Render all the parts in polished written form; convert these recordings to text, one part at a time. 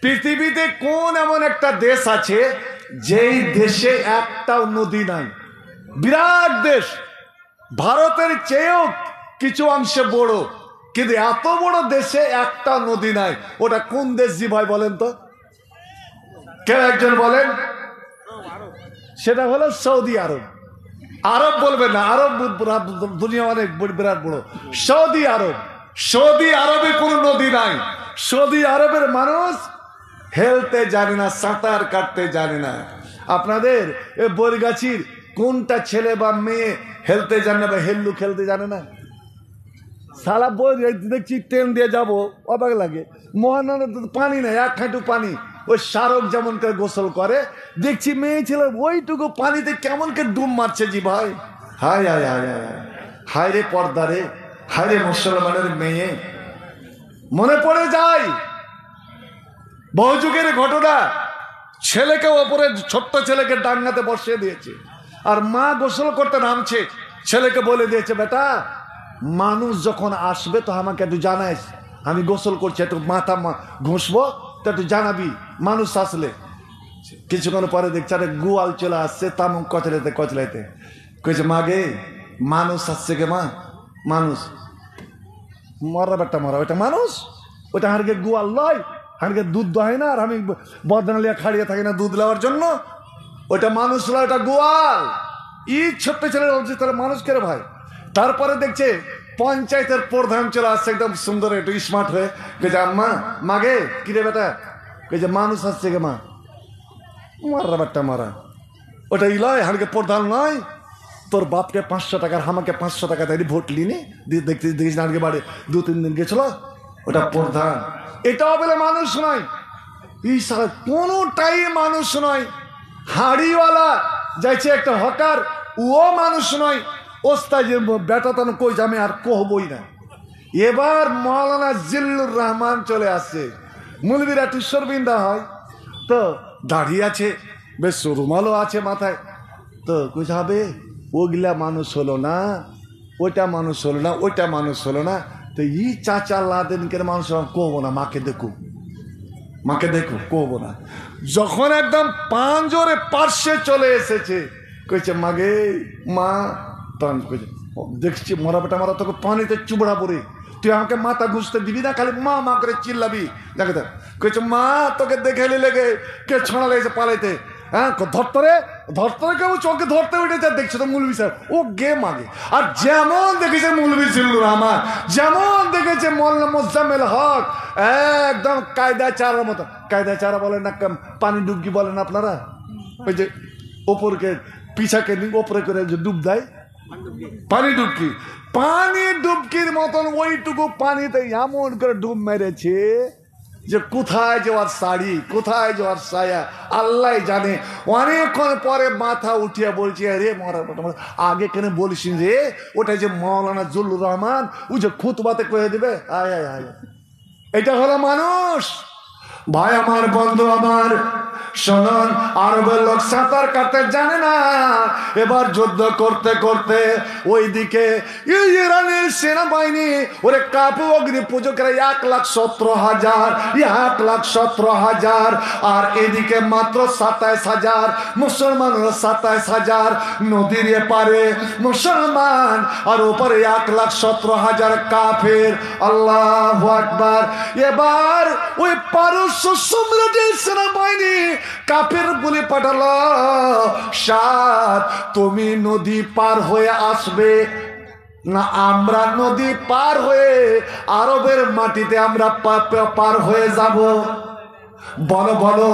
পৃথিবীতে কোন এমন একটা দেশ আছে যেই দেশে একটাও নদী নাই? বিরাট দেশ, ভারতের চেয়েও কিছু অংশে বড়, কিন্তু এত বড় দেশে একটা নদী নাই। ওটা কোন দেশ জি ভাই বলেন তো? কেউ একজন বলেন। সেটা হলো সৌদি আরব। আরব বলবেন না, আরব দুনিয়া অনেক বিরাট বড়। সৌদি আরব, সৌদি আরবে কোনো নদী নাই। সৌদি আরবের মানুষ হেলতে জানে না, সাঁতার কাটতে জানে না। আপনাদের এ বরগাছির কোনটা ছেলে বা মেয়ে হেলতে জানে বা হেল্লু খেলতে জানে না? সারা বই দেখছি ট্রেন দিয়ে যাবো, অবাক লাগে। মহানগর পানি নেই, এক হাঁটু পানি। ওই শাহরুখ যেমন করে গোসল করে, দেখছি মেয়ে ছেলে ওইটুকু পানিতে কেমন করে ডুব মারছে জি ভাই। হায় হায় হায় হায় হায় রে পর্দা রে, হায় রে মুসলমানের মেয়ে। মনে পড়ে যায় বহু যুগের ঘটনা। ছেলেকে ওপরে, ছোট্ট ছেলেকে ডাঙ্গাতে বসিয়ে দিয়েছে, আর মা গোসল করতে নামছে। ছেলেকে বলে দিয়েছে, বেটা মানুষ যখন আসবে তো আমাকে একটু জানাইস, আমি গোসল করছি, একটু মাথা ঘষবো তো একটু জানাবি মানুষ আসলে। কিছুক্ষণ পরে দেখছে আরে গোয়াল চলে আসছে, তামুক কচলাইতে কচলাইতে। কইছে মা গে মানুষ আসছে গে মা। মানুষ মরা বেটা মরা, ওইটা মানুষ? ওইটা হারকে গোয়াল লয়, হারকে দুধ দোহাই না, আর আমি বদনালিয়া খাড়িয়ে থাকি না দুধ নেওয়ার জন্য। ওইটা মানুষ লয়, ওটা গোয়াল। ই ছোট্ট ছেলের অবস্থা, তাহলে মানুষ কে রে ভাই? তারপরে দেখছে পঞ্চায়েতের প্রধান চলে আসছে একদম সুন্দর একটু স্মার্ট হয়ে। কেছে আম্মা মাগে কিরে বেটা? কেছে মানুষ আসছে গে মা। মারা বেটা মারা, ওটা ই লয়, হারকে প্রধান নয়। তোর বাপকে 500 টাকার, আমাকে 500 টাকা দেয়নি, ভোট লিনি, দেখতে দেখিস না আজকে বাড়ি 2-3 দিন গেছিল, ওটা প্রধান। এটাও বলে মানুষ নয়। এই সারা কোনোটাই মানুষ নয়। হাড়িওয়ালা যাইছে একটা হকার, ও মানুষ নয়। ওস্তাদ যে বেটা তানো কই আমি আর কহবই না। এবার মৌলানা জিল্লুর রহমান চলে আসছে। মুলবিরা টুসরবিন্দা হয় তো, দাড়ি আছে, বেশ রুমালও আছে মাথায়। তো কই যাবে ওগুলা মানুষ হলো না, ওইটা মানুষ হলো না, ওইটা মানুষ হলো না। তো ই চাচা লাদেনকে মানুষ কহবো না, মাকে দেখো, মাকে দেখো, কহবো না। যখন একদম পাঁজরে পার্শ্বে চলে এসেছে, কইছে মাগে মা, তখন কইছে দেখছি মরা বেটা মারা, তোকে পানিতে চুবড়া পড়ে, তুই আমাকে মাথা ঘুষতে দিবি না, খালি মা মা করে চিল্লাবি। দেখে দেখ কইছে মা তোকে দেখে লেগে কে ছড়া লেগেছে পালাইতে। হ্যাঁ ধরতরে ধরতরে কেউ চোখে ধরতে উঠেছে, দেখছে তো মৌলভী স্যার ও গে মাগে। আর যেমন দেখেছে মৌলভী জিল্লুর রহমান, যেমন দেখেছে মোল্লা মোজাম্মেল হক, একদম কায়দা চারার মতো। কায়দা চারা বলেন না, পানি ডুবকি বলেন আপনারা? ওই যে ওপরকে পিছাকে ওপরে করে যে ডুব দেয়, পানি ডুবকি। পানি ডুবকির মতন ওইটুকু পানিতে এমন করে ডুব মেরেছে যে কোথায় যাওয়ার শাড়ি, কোথায় যাওয়ার সায়া আল্লাহ জানে। অনেকক্ষণ পরে মাথা উঠিয়া বলছি রে মরা আগে কেন বলিস রে, ওটা যে মৌলানা জিল্লুর রহমান, ও যে খুতবাতে কয়ে দিবে। আয় আয় আয়, এটা হলো মানুষ। ভাই আমার, বন্ধু আমার, শোনন, আরবের লোক সাঁতার কাটতে জানে না। এবার যুদ্ধ করতে করতে ওইদিকে ইরানের সেনাবাহিনী ওরে কাপু অগ্নি পূজকেরা 1,17,000, 1,17,000, আর এদিকে মাত্র 27,000 মুসলমান, 27,000 নদীর এপারে মুসলমান, আর ওপারে 1,17,000 কাফের। আল্লাহু আকবার। এবার ওই পারস্য সম্রাটের সেনাবাহিনী কাফের বলে পাঠালো, সাত তুমি নদী পার হয়ে আসবে না আমরা নদী পার হয়ে আরবের মাটিতে আমরা পার হয়ে যাব? বলো বলো,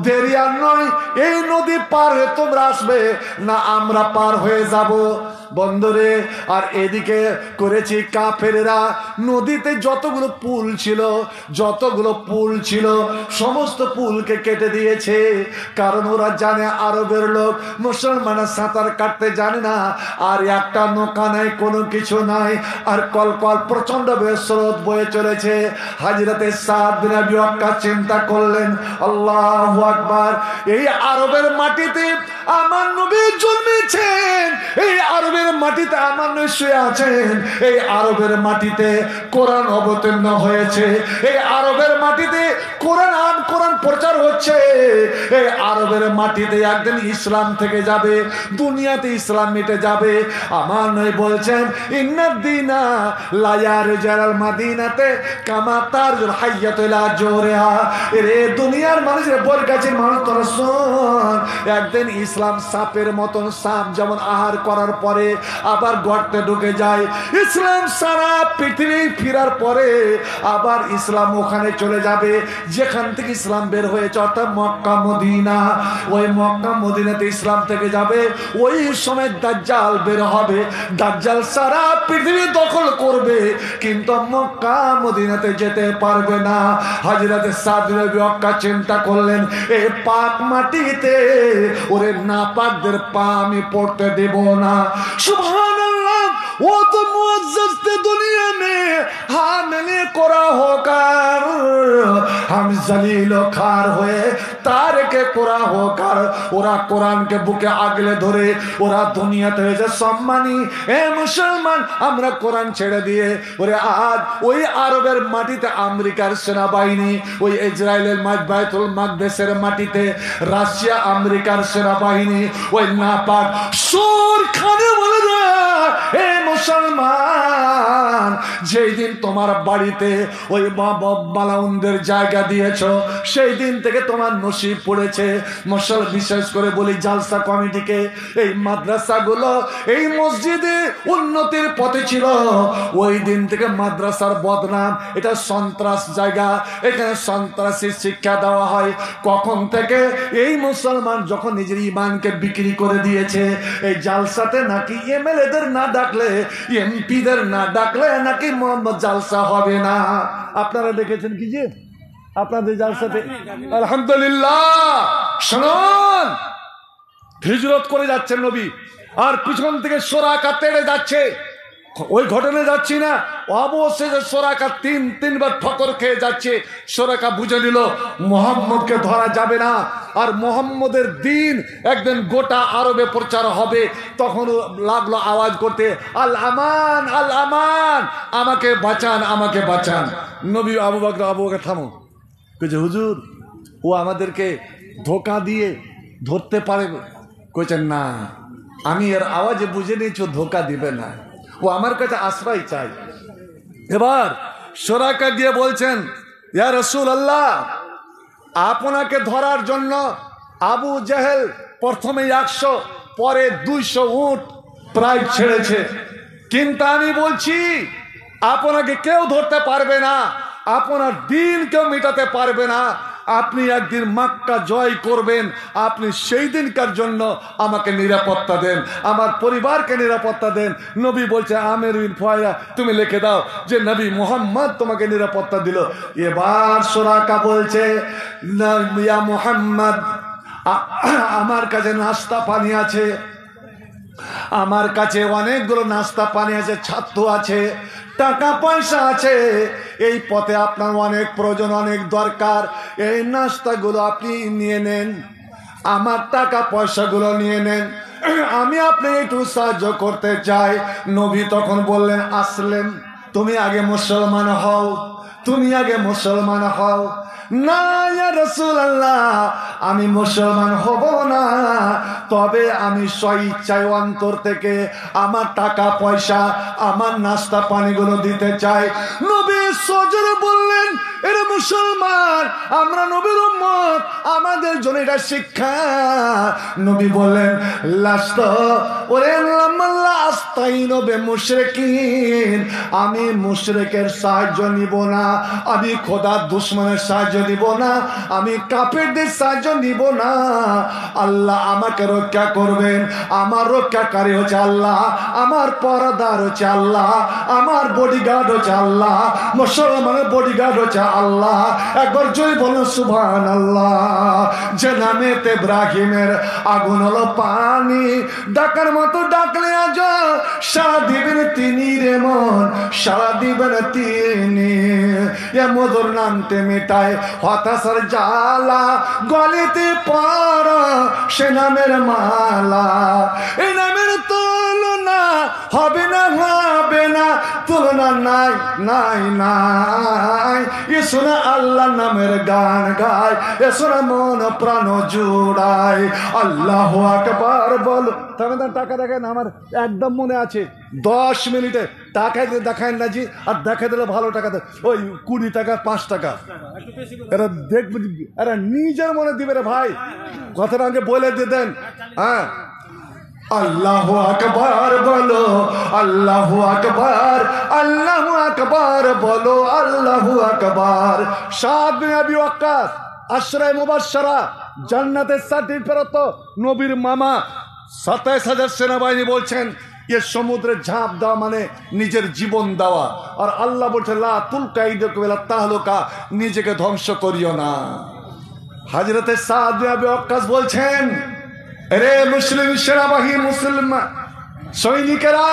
দেরি আর নয়, এই নদী পার হয়ে তোমরা আসবে না আমরা পার হয়ে যাব? বন্ধুরে, আর এদিকে করেছি কাফেরেরা নদীতে যতগুলো পুল ছিল, যতগুলো পুল ছিল সমস্ত পুলকে কেটে দিয়েছে। কারণ ওরা জানে আরবের লোক, মুসলমানরা সাঁতার কাটতে জানে না, আর একটা নৌকা নাই, কোনো কিছু নাই, আর কলকল প্রচন্ড স্রোত বয়ে চলেছে। হাজরতে সাদ বিন আবি ওয়াক্কাস চিন্তা করলেন, আল্লাহু আকবার, এই আরবের মাটিতে আমার নবী জন্মেছেন, এই আরবের আরবের মাটিতে আমার শুয়ে আছেন, এই আরবের মাটিতে কোরআন অবতীর্ণ হয়েছে, এই আরবের মাটিতে কোরআন প্রচার হচ্ছে, এই আরবের মাটিতে একদিন ইসলাম থেকে যাবে, দুনিয়াতে ইসলাম মিটে যাবে। আমার নয় বলছেন ইন্নাদ্দিনা লা ইয়ারজাল মাদিনাতে কামা তারজুল হাইয়াতু ইলা জোরিহা। রে দুনিয়ার মানুষের বরকাছের মানুষ তোরা শোন, একদিন ইসলাম সাপের মতন, সাপ যেমন আহার করার পরে আবার গর্তে ঢুকে যায়, ইসলাম সারা পৃথিবী ফিরার পরে আবার ইসলাম ওখানে চলে যাবে যেখান থেকে ইসলাম বের হয়েছে, অর্থাৎ মক্কা মদিনা। ওই মক্কা মদিনাতে ইসলাম থেকে যাবে, ওই সময় দাজ্জাল বের হবে, দাজ্জাল সারা পৃথিবী দখল করবে, কিন্তু মক্কা মদিনাতে যেতে পারবে না। হযরত সাদ বিন আবি ওয়াক্কাস চিন্তা করলেন, এই পাক মাটিতে ওরে নাপাকদের পা আমি পড়তে দেব না। সুবহানাল্লাহ, वो तो मुअज़्ज़ज़ थे दुनिया में, हामिले कोरा होकर हम जलील खार हुए, तारके कोरा होकर ওরা কোরআনকে বুকে আগলে ধরে ওরা দুনিয়াতে হয়েছে সম্মানী। এ মুসলমান, আমরা কোরআন ছেড়ে দিয়ে ওরে আজ ওই আরবের মাটিতে আমেরিকার সেনাবাহিনী, ওই ইসরায়েলের বাইতুল মাকদেসের মাটিতে রাশিয়া আমেরিকার সেনাবাহিনী, ওই নাপাক সুর খানে বলে যায়, হে মুসলমান, যেই দিন তোমার বাড়িতে ওই বালাউনদের জায়গা দিয়েছ, সেই দিন থেকে তোমার নসিব পড়েছে। বিশেষ করে বলি জালসা কমিটিকে, এই মাদ্রাসাগুলো এই মসজিদে উন্নতির পথে ছিল, ওই দিন থেকে মাদ্রাসার বদনাম, এটা সন্ত্রাস জায়গা, এখানে সন্ত্রাসী শিক্ষা দেওয়া হয়। কখন থেকে? এই মুসলমান যখন নিজের ইমানকে বিক্রি করে দিয়েছে। এই জালসাতে নাকি এমএলএদের না ডাকলে, এমপিদের না ডাকলে নাকি জালসা হবে না। আপনারা দেখেছেন কি যে আপনাদের জালসাতে? আলহামদুলিল্লাহ। শুনুন, হিজরত করে যাচ্ছেন নবী, আর পিছন থেকে সোরাকা তেড়ে যাচ্ছে। ওই ঘটনা যাচ্ছি না, অবশেষে সোরাকা তিনবার ঠকর খেয়ে যাচ্ছে। সোরাকা বুঝে নিল মোহাম্মদকে ধরা যাবে না, আর মোহাম্মদের দিন একদিন গোটা আরবে প্রচার হবে। তখন লাগলো আওয়াজ করতে, আল আমান, আল আমান, আমাকে বাঁচান, আমাকে বাঁচান। নবী আবু বকর থামো, কইছে হুজুর ও আমাদেরকে ধোকা দিয়ে ধরতে পারে। কইছেন না, আমি এর আওয়াজে বুঝে নিয়েছি ধোকা দিবে না, ও আমার কাছে আশ্রয় চাই। এবার সোরাকা গিয়ে বলছেন, ইয়া রাসূলুল্লাহ, আপনাকে ধরার জন্য আবু জেহেল প্রথমে 100, পরে 200 উট প্রায় ছেড়েছে, কিন্তু আমি বলছি আপনাকে কেউ ধরতে পারবে না, আপনার দিন কেউ মেটাতে পারবে না। আপনি একদিন মক্কা জয় করবেন, আপনি সেই দিনকার জন্য আমাকে নিরাপত্তা দেন, আমার পরিবারকে নিরাপত্তা দেন। নবী বলছে, আমির বিন ফুয়াইয়া, তুমি লিখে দাও যে নবী মুহাম্মদ তোমাকে নিরাপত্তা দিল। এবার সোরাকা বলছে, ইয়া মুহাম্মদ, আমার কাছে নাস্তা পানি আছে, আমার কাছে অনেকগুলো নাস্তা পানি আছে, ছাত্র আছে, টাকা পয়সা আছে, এই পথে আপনার অনেক প্রয়োজন, অনেক দরকার, এই নাস্তাগুলো আপনি নিয়ে নেন, আমার টাকা পয়সাগুলো নিয়ে নেন, আমি আপনি একটু সাহায্য করতে চাই। নবী তখন বললেন, আসলেম, তুমি আগে মুসলমান হও, তুমি আগে মুসলমান হও। না ইয়া রাসূলুল্লাহ, আমি মুসলমান হব না, তবে আমি স্বইচ্ছায় অন্তর থেকে আমার টাকা পয়সা, আমার নাস্তা পানিগুলো দিতে চাই। নবী সজোরে বললেন, এর মুসলমান, আমরা নবীর উম্মত, আমাদের জন্য এটা শিক্ষা। নবী বললেন, লাস্ত ওরে লাস্তাইনু বিমুশরিকিন, আমি মুশরিকের সাহায্য নিব না, আমি খোদার দুশমনের সাহায্য নিব না, আমি কাফেরদের সাহায্য নিব না। আল্লাহ আমাকে রক্ষা করবেন, আমার রক্ষাকারী হচ্ছে আল্লাহ, আমার পরাদার হচ্ছে আল্লাহ, আমার বডিগার্ড হচ্ছে আল্লাহ, মুসলমানের বডিগার্ড হচ্ছে আল্লাহ। একবার জয় বলুন সুবহানাল্লাহ। যে নামেতে ইব্রাহিমের আগুন হলো পানি, ডাকার মতো ডাকলে আজ সারা দিবেন তিনি রে মন, সারা দিবেন তিনি। এ মধুর নামতে মেটায় হতাশার জ্বালা, গলিতে পড় সে নামের মালা, এই নামের তুলনা হবে না হবে না, তুলনা নাই নাই নাই। এসো না আল্লাহ নামের গান গায়, এসো না মন প্রাণ জুড়ায়, আল্লাহু আকবার বলো। টাকা দেখেন, আমার একদম মনে আছে 10 মিনিটে টাকা দেখায় না জি, আর দেখা দিলে ভালো টাকা দেয়, ওই 20 টাকা 5 টাকা। এরা দেখবে, এরা নিজের মনে দিবে রে ভাই, কথাটা আমাকে বলে দিয়ে দেন। হ্যাঁ, আল্লাহু আকবার বলো, আল্লাহু আকবার, আল্লাহু আকবার বলো, আল্লাহু আকবার। সাদ বিন আবি ওয়াক্কাস, আশরায়ে মুবাশশারা, জান্নাতের সার্টিফিকেট নবীর মামা, 27,000 সেনাবাহিনী বলছেন এ সমুদ্রে ঝাঁপ দেওয়া মানে নিজের জীবন দেওয়া। আর আল্লাহ বলছে লা তুলকা ইদাকুম ইলা তাহলুকা, নিজেকে ধ্বংস করিও না। হযরতে সাদ বিন আবি ওয়াক্কাস বলছেন, এরে মুসলিম সেনাবাহিনী, মুসলিম সৈনিকেরা,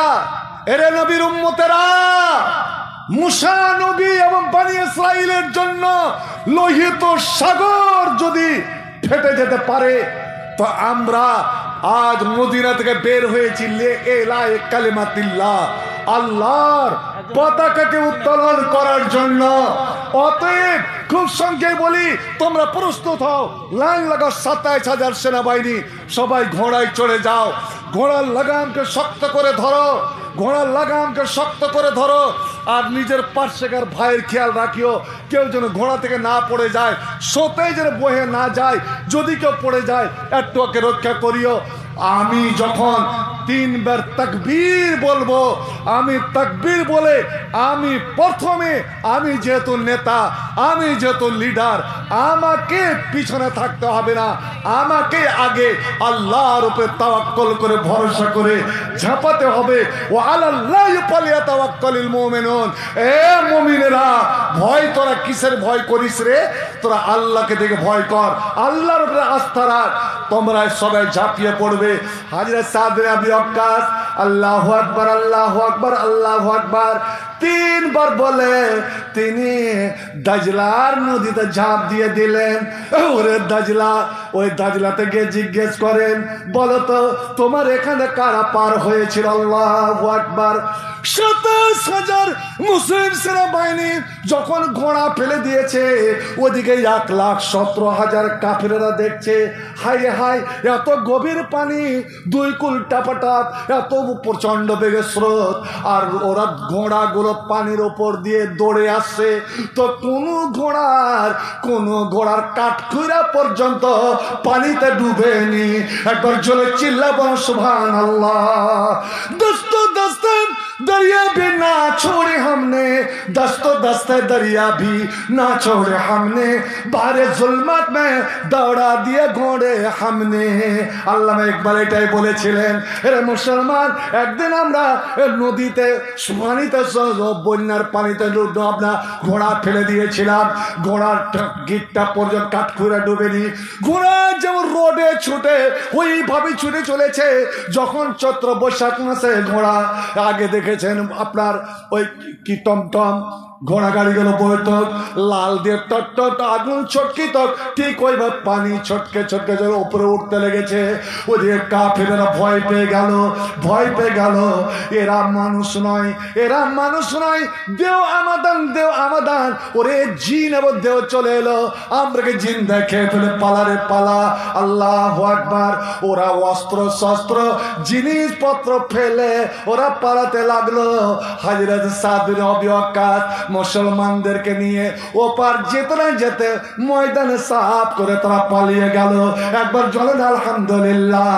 এরে নবীর উম্মতেরা, মুসা নবী এবং বনি ইসরাইলের জন্য লোহিত সাগর যদি ফেটে যেতে পারে, তো আমরা আজ মদিনা থেকে বের হয়েছি ইলাহি কালিমাতিল্লাহ, আল্লাহর পতাকাকে উত্তোলন করার জন্য। অতএব খুব সংক্ষেপে বলি, তোমরা প্রস্তুত হও, লাইন লাগাও। 27,000 সেনাবাহিনী, সবাই ঘোড়ায় চড়ে যাও, ঘোড়ার লাগামকে শক্ত করে ধরো, ঘোড়ার লাগামকে শক্ত করে ধরো। আর নিজের পার্শ্বেকার ভাইয়ের খেয়াল রাখিও, কেউ যেন ঘোড়া থেকে না পড়ে যায়, সোতে যেন বহে না যায়। যদি কেউ পড়ে যায় একটু ওকে রক্ষা করিও। আমি যখন 3 বার তাকবীর বলবো, আমি তাকবীর বলে আমি প্রথমে, আমি যেহেতু নেতা, আমি যেহেতু লিডার, আমাকে পিছনে থাকতে হবে না, আমাকে আগে আল্লাহর উপরে তাওয়াক্কুল করে ভরসা করে ঝাঁপাতে হবে। ও আলাল্লাহি ফালিয়াতাওয়াক্কালিল মুমিনুন। এ মুমিনেরা, ভয় তোরা কিসের ভয় করিস রে? তোরা আল্লাহকে দেখে ভয় কর, আল্লাহর উপরে আস্থা রাখ, তোমরা সবাই ঝাঁপিয়ে পড়বে। হযরত সাদ বিন আবি ওয়াক্কাস আল্লাহু আকবার, আল্লাহু আকবার, আল্লাহু আকবার 3 বার বলে তিনি দাজলার নদীতে ঝাঁপ দিয়ে দিলেন। ওরে দাজলা, ওই দাজলাতে গিয়ে জিজ্ঞেস করেন, বলো তো তোমার এখানে কারা পার হয়েছিল? আল্লাহু আকবার। 27,000 মুসলিম সেনাবাহিনী যখন ঘোড়া ফেলে দিয়েছে, ওদিকে 1,17,000 কাফেরেরা দেখছে, হায় রে হায়, এত গভীর পানি, 2 কুল টাপাটাপ, এত প্রচন্ড বেগে স্রোত, আর ওরা ঘোড়াগুলো পানির ওপর দিয়ে দৌড়ে আসছে। তো কোন ঘোড়ার কাঠখুরা পর্যন্ত পানিতে ডুবেনি। একবার জোরে চিল্লাবো সুবহানাল্লাহ। দোস্তো দোস্তে दरिया भी ना छोड़े हमने, दस्तो दस्ते दरिया भी ना छोड़े हमने, बारे जुल्मत में दौड़ा दिए घोड़े हमने। আল্লামা ইকবাল এটাই বলেছিলেন, এরে মুসলমান, একদিন আমরা নদীতে পানিতে, বন্যার পানিতে আমরা ঘোড়া ফেলে দিয়েছিলাম, ঘোড়ার গিটটা পর্যন্ত কাঠখুরা ডুবেনি। ঘোড়া যেমন রোডে ছুটে ওইভাবে ছুটে চলেছে। যখন চৈত্র বৈশাখ মাসে ঘোড়া, আগে দেখেছেন আপনার ওই কি টমটম ঘোড়া গাড়িগুলো বইতক, লাল দিয়ে টট আগুন ছটকিতক, ঠিক ওইভাবে পানি ছটকে ছটকে যেন উপরে উঠতে লেগেছে। ওদিকে কাফেরেরা ভয় পেয়ে গেল, ভয় পেয়ে গেল। এরা মানুষ নয়, এরা মানুষ নয়, দেও আমাদান, দেও আমাদান। ওরে জিন এবং দেও চলে এলো, আমরাকে জিন দেখে ফেলে পালারে পালা। আল্লাহু আকবার। ওরা অস্ত্র শস্ত্র জিনিসপত্র ফেলে ওরা পালাতে লাগলো। হযরত সাদ বিন আবি ওয়াক্কাস মুসলমানদেরকে নিয়ে ওপার যেতে না যেতে ময়দানে সাফ করে তারা পালিয়ে গেল। একবার জলেন আলহামদুলিল্লাহ।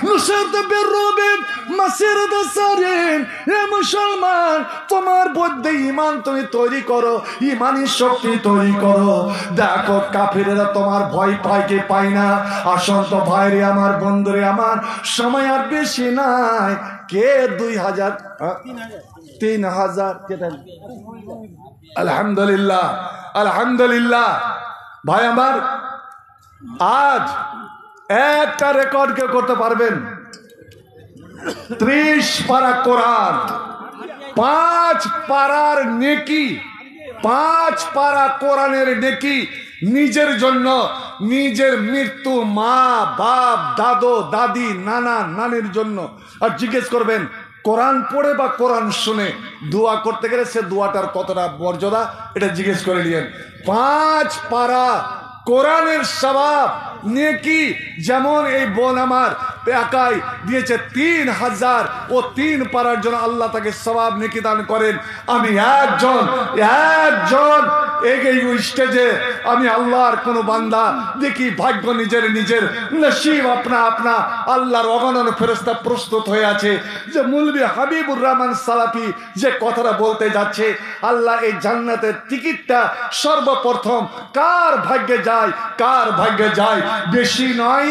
নুসরত বিররুবি মাসিরাত সারিন। হে মুসলমান, তোমার মধ্যে ঈমান তুমি তৈরি করো, ঈমানি শক্তি তৈরি করো। দেখো কাফিরেরা তোমার ভয় পায় কি পায় না। আসল তো ভাইরে আমার, বন্ধুরে আমার, সময় আর বেশি নাই। কে 2,000 3,000 কেটে, আলহামদুলিল্লাহ আলহামদুলিল্লাহ। ভাই আমার, আজ একটা রেকর্ড কে করতে পারবেন? 30 পারা কোরআন, 5 পারার নেকি, 5 পারা কোরআনের নেকি নিজের জন্য, নিজের মৃত্যু, মা বাপ দাদো দাদি নানা নানির জন্য। আর জিজ্ঞেস করবেন কোরআন পড়ে বা কোরআন শুনে দোয়া করতে গেলে সে দোয়াটার কতটা মর্যাদা এটা জিজ্ঞেস করে নিলেন। 5 পারা কোরআনের সওয়াব নেকি যেমন এই বোন আমার একাই দিয়েছে 3000, ও 3 পারার জন্য আল্লাহ তাকে সওয়াব নেকি দান করেন। আমি একজন এই স্টেজে আমি আল্লাহর কোন বান্দা দেখি ভাগ্য নিজের নসিব আপনা আল্লাহর অগণন ফেরেশতা প্রস্তুত হয়ে আছে যে মুলবি হাবিবুর রহমান সালাফি যে কথাটা বলতে যাচ্ছে, আল্লাহ এই জান্নাতের টিকিটটা সর্বপ্রথম কার ভাগ্যে যায় বেশি নয়,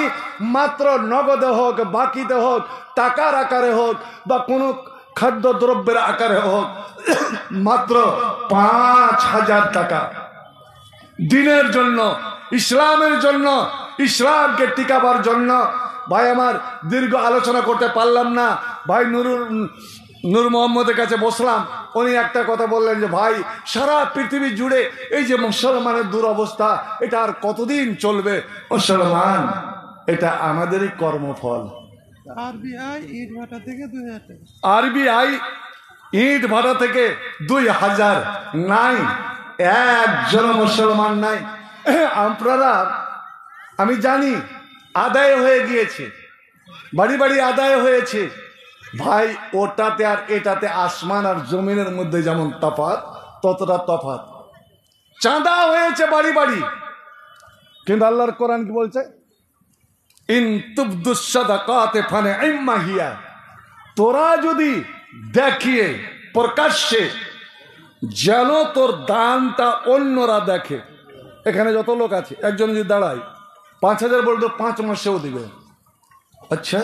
মাত্র নগদে হোক, বাকিতে হোক, টাকার আকারে হোক বা কোনো খাদ্য দ্রব্যের আকারে হোক, মাত্র 5000 টাকা দিনের জন্য, ইসলামের জন্য, ইসলামকে টিকাবার জন্য। ভাই আমার দীর্ঘ আলোচনা করতে পারলাম না। ভাই নূর মোহাম্মদের কাছে বসলাম, উনি একটা কথা বললেন যে ভাই সারা পৃথিবী জুড়ে এই যে মুসলমানের দুরবস্থা, এটা আর কতদিন চলবে? মুসলমান, এটা আমাদেরই কর্মফল। আরবিআই ইট ভাটা থেকে 2000 আরবিআই ইট ভাটা থেকে 2000 নাই, একজন মুসলমান নাই। আপনারা আমি জানি আদায় হয়ে গিয়েছে, বাড়ি বাড়ি আদায় হয়েছে। ভাই ওটাতে আর এটাতে আসমান আর জমিনের মধ্যে যেমন তফাৎ, ততটা তফাৎ। চাঁদা হয়েছে বাড়ি বাড়ি, কিন্তু আল্লাহর কোরআন কি বলছে? ইন তুবদুস সাদাকাতে ফানি'ম্মা হিয়া, তোরা যদি দেখিয়ে প্রকাশ্যে যেন তোর দানটা অন্যরা দেখে। এখানে যত লোক আছে, একজন যদি দাঁড়ায় 5000 বলতো 5 মাসেও দিবে। আচ্ছা,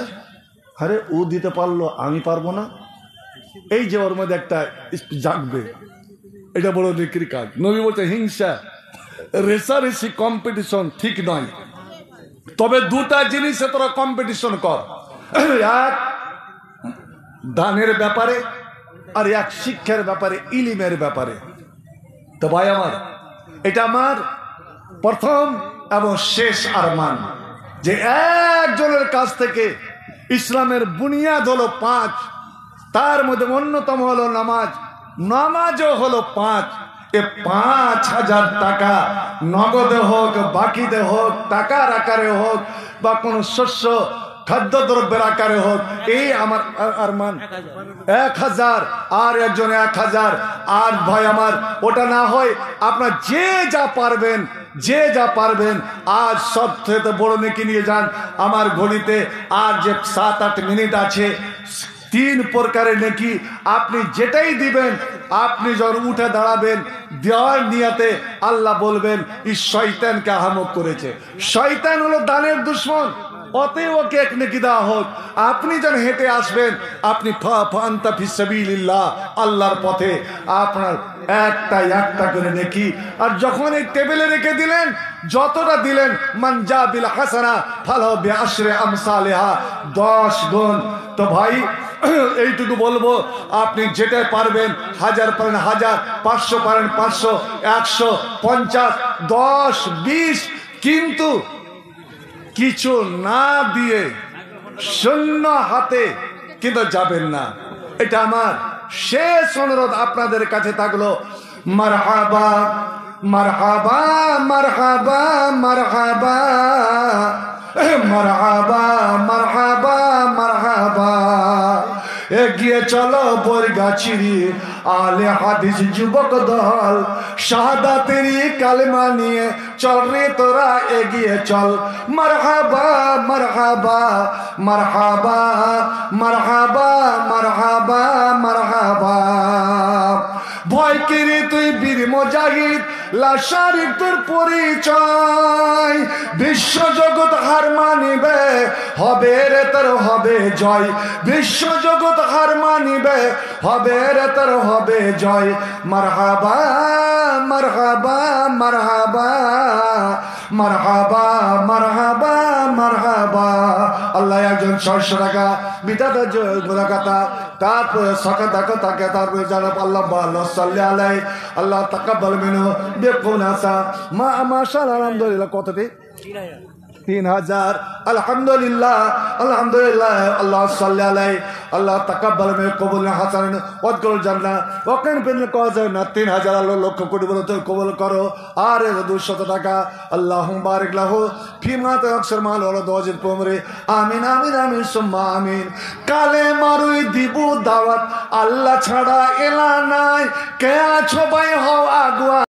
আরে ও দিতে পারলো, আমি পারবো না, এই যে ওর মধ্যে একটা জাগবে, এটা বড় নেকির কাজ। নবী বলছে হিংসা, রেসারেসি, কম্পিটিশন ঠিক নয়, তবে দুটা জিনিসে তোরা কম্পিটিশন কর, এক দানের ব্যাপারে আর এক শিক্ষার ব্যাপারে, ইলিমের ব্যাপারে। তো ভাই আমার, এটা আমার প্রথম এবং শেষ আরমান যে একজনের কাছ থেকে ইসলামের বুনিয়াদ হলো 5, তার মধ্যে অন্যতম হলো নামাজ, নামাজও হলো 5। এ 5000 টাকা নগদে হোক, বাকিতে হোক, টাকার আকারে হোক বা কোনো শস্য খাদ্যদ্রব্যের আকারে হোক, এই আমার আরমান। 1000 আর একজন 1000। আর ভাই আমার ওটা না হয় আপনার যে যা পারবেন আজ সব থেকে বড় নেকি নিয়ে যান। আমার ঘড়িতে আর যে 7-8 মিনিট আছে, 3 প্রকারের নেকি। আপনি যেটাই দিবেন, আপনি যখন উঠে দাঁড়াবেন দেওয়ার নিয়তে আল্লাহ বলবেন এই শয়তানকে আহমক করেছে। শয়তান হলো দানের দুশ্মন, অতএব ওকে এক নেকি দেওয়া হোক। আপনি যখন হেঁটে আসবেন, আপনি ফান্তা ফি সাবিলিল্লাহ, আল্লাহর পথে, আপনার একটা করে নেকি। আর যখন এই টেবিলে রেখে দিলেন, যতটা দিলেন, মান জা বিল হাসানা ফালাহু বিআশরি আমসালিহা, 10 গুণ। তো ভাই এইটুকু বলবো, আপনি যেটা পারবেন, 1000 পারেন 1000, 500 পারেন 500, 100, 50, 10, 20, কিন্তু কিছু না দিয়ে শূন্য হাতে কিন্তু যাবেন না। এটা আমার শেষ অনুরোধ আপনাদের কাছে থাকলো। মারহাবা মারহাবা মারহাবা মারহাবা মারহাবা মারহাবা মারহাবা। এগিয়ে চলো বরগাছির আলে হাদিস যুবক দল, শাহাদাতেরই কালেমা নিয়ে চল রে তোরা, এগিয়ে চল। মারহাবা মারহাবা মারহাবা মারহাবা মারহাবা মারহাবা। ভয় কেড়ে তুই বীর মুজাহিদ, লাশারি তোর পরিচয়। বিশ্ব জগৎ হার মানিবে, হবে রে তোর হবে জয়। বিশ্ব জগৎ হার মানিবে, হবে রে তোর হবে জয়। মারহাবা মারহাবা মারহাবা মারহাবা মারহাবা মারহাবা। আল্লাহ একজন 600 টাকা বিদাতা গোলাকাতা, তারপরে সাকাতাকে তাকে, তারপরে জানাব আল্লাহ আল্লাহ সাল্লি আলাইহি, আল্লাহ তাকাব্বাল মিনহু বিকুনাসা মা মাশাআল্লাহ। আলহামদুলিল্লাহ। কতটি? 3000 আলহামদুলিল্লাহ আলহামদুলিল্লাহ আল্লাহ সাল্লি আলাইহি আল্লাহ তাকাব্বাল মিন কবুল হাসান ওয়াদকুল জান্নাহ ওয়া কান বিল কাযানা 3000 আল্লাহ লক্ষ কোটি বরকত কবুল করো আর 200 টাকা আল্লাহুম্মা বারিক লাহু ফিমা তাকসর মাল ওয়া দওয়াজিল কুমরি আমিন আমিন আমিন সুম্মা আমিন কালে মারুই দিব দাওয়াত আল্লাহ ছাড়া এলা নাই কে আছো ভাই হও আগুয়া